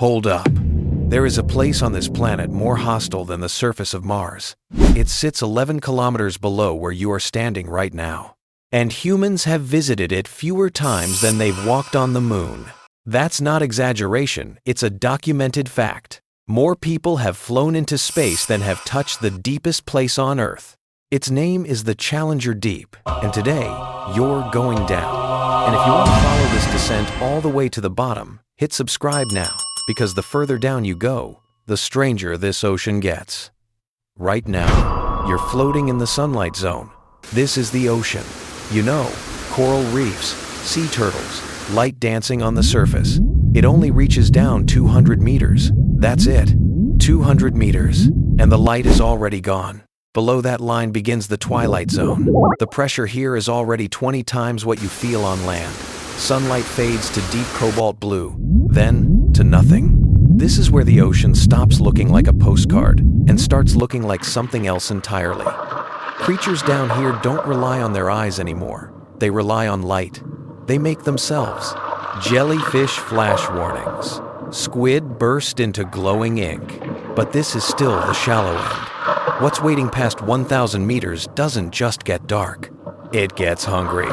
Hold up. There is a place on this planet more hostile than the surface of Mars. It sits 11 kilometers below where you are standing right now. And humans have visited it fewer times than they've walked on the moon. That's not exaggeration, it's a documented fact. More people have flown into space than have touched the deepest place on Earth. Its name is the Challenger Deep, and today, you're going down. And if you want to follow this descent all the way to the bottom, hit subscribe now, because the further down you go, the stranger this ocean gets. Right now, you're floating in the sunlight zone. This is the ocean. You know, coral reefs, sea turtles, light dancing on the surface. It only reaches down 200 meters. That's it. 200 meters. And the light is already gone. Below that line begins the twilight zone. The pressure here is already 20 times what you feel on land. Sunlight fades to deep cobalt blue, then to nothing. This is where the ocean stops looking like a postcard and starts looking like something else entirely. Creatures down here don't rely on their eyes anymore. They rely on light. They make themselves. Jellyfish flash warnings. Squid burst into glowing ink. But this is still the shallow end. What's waiting past 1,000 meters doesn't just get dark. It gets hungry.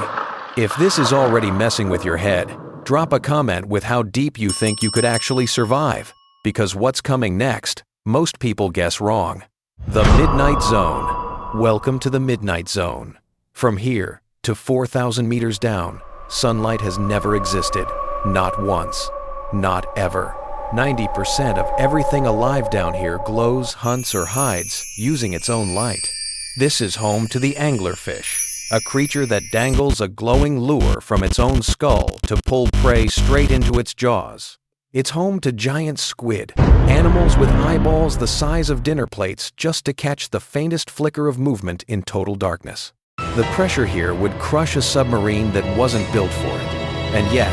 If this is already messing with your head, drop a comment with how deep you think you could actually survive. Because what's coming next, most people guess wrong. The Midnight Zone. Welcome to the Midnight Zone. From here to 4,000 meters down, sunlight has never existed. Not once. Not ever. 90% of everything alive down here glows, hunts, or hides using its own light. This is home to the anglerfish, a creature that dangles a glowing lure from its own skull to pull prey straight into its jaws. It's home to giant squid, animals with eyeballs the size of dinner plates just to catch the faintest flicker of movement in total darkness. The pressure here would crush a submarine that wasn't built for it. And yet,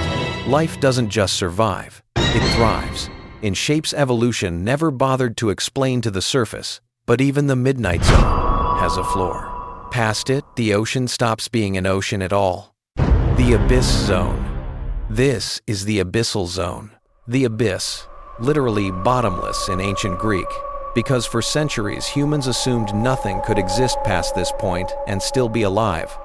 life doesn't just survive, it thrives, in shapes evolution never bothered to explain to the surface. But even the Midnight Zone has a floor. Past it, the ocean stops being an ocean at all. The Abyss Zone. This is the Abyssal Zone. The abyss, literally bottomless in ancient Greek, because for centuries humans assumed nothing could exist past this point and still be alive.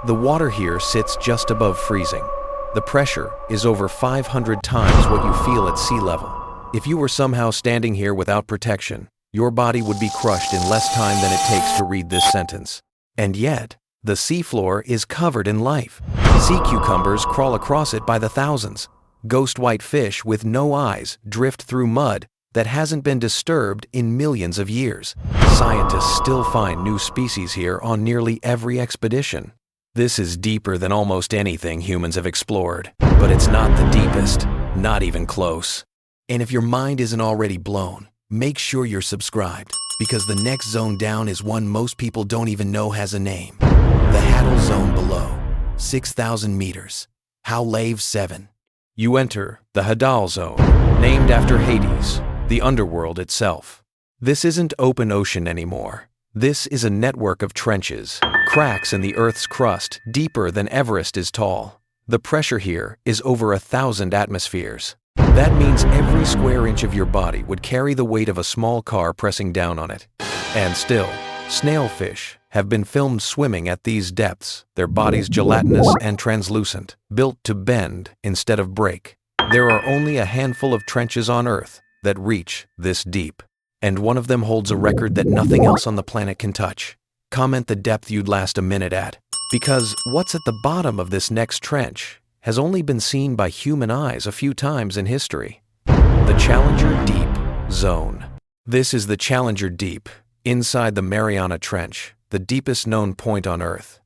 The water here sits just above freezing. The pressure is over 500 times what you feel at sea level. If you were somehow standing here without protection, your body would be crushed in less time than it takes to read this sentence. And yet, the seafloor is covered in life. Sea cucumbers crawl across it by the thousands. Ghost white fish with no eyes drift through mud that hasn't been disturbed in millions of years. Scientists still find new species here on nearly every expedition. This is deeper than almost anything humans have explored, but it's not the deepest, not even close. And if your mind isn't already blown, make sure you're subscribed, because the next zone down is one most people don't even know has a name. The Hadal Zone below, 6,000 meters. Howlave 7. You enter the Hadal Zone, named after Hades, the underworld itself. This isn't open ocean anymore. This is a network of trenches, cracks in the Earth's crust deeper than Everest is tall. The pressure here is over 1,000 atmospheres. That means every square inch of your body would carry the weight of a small car pressing down on it. And still, snailfish have been filmed swimming at these depths, their bodies gelatinous and translucent, built to bend instead of break. There are only a handful of trenches on Earth that reach this deep, and one of them holds a record that nothing else on the planet can touch. Comment the depth you'd last a minute at, because what's at the bottom of this next trench has only been seen by human eyes a few times in history. The Challenger Deep Zone. This is the Challenger Deep, inside the Mariana Trench, the deepest known point on Earth.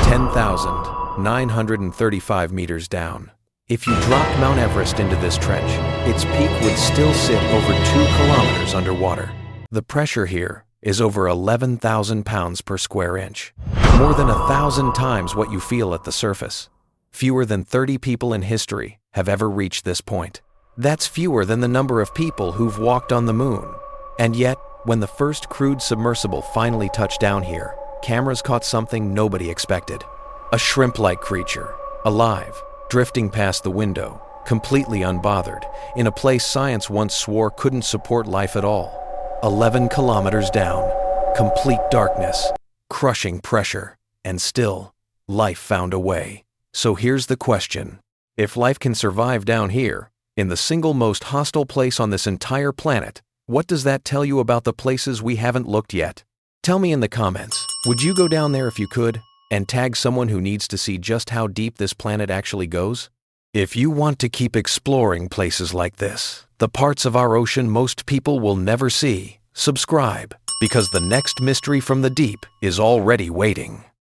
10,935 meters down. If you dropped Mount Everest into this trench, its peak would still sit over 2 kilometers underwater. The pressure here is over 11,000 pounds per square inch, more than 1,000 times what you feel at the surface. Fewer than 30 people in history have ever reached this point. That's fewer than the number of people who've walked on the moon. And yet, when the first crewed submersible finally touched down here, cameras caught something nobody expected. A shrimp-like creature, alive, drifting past the window, completely unbothered, in a place science once swore couldn't support life at all. 11 kilometers down, complete darkness, crushing pressure, and still, life found a way. So here's the question. If life can survive down here, in the single most hostile place on this entire planet, what does that tell you about the places we haven't looked yet? Tell me in the comments, would you go down there if you could? And tag someone who needs to see just how deep this planet actually goes? If you want to keep exploring places like this, the parts of our ocean most people will never see, subscribe, because the next mystery from the deep is already waiting.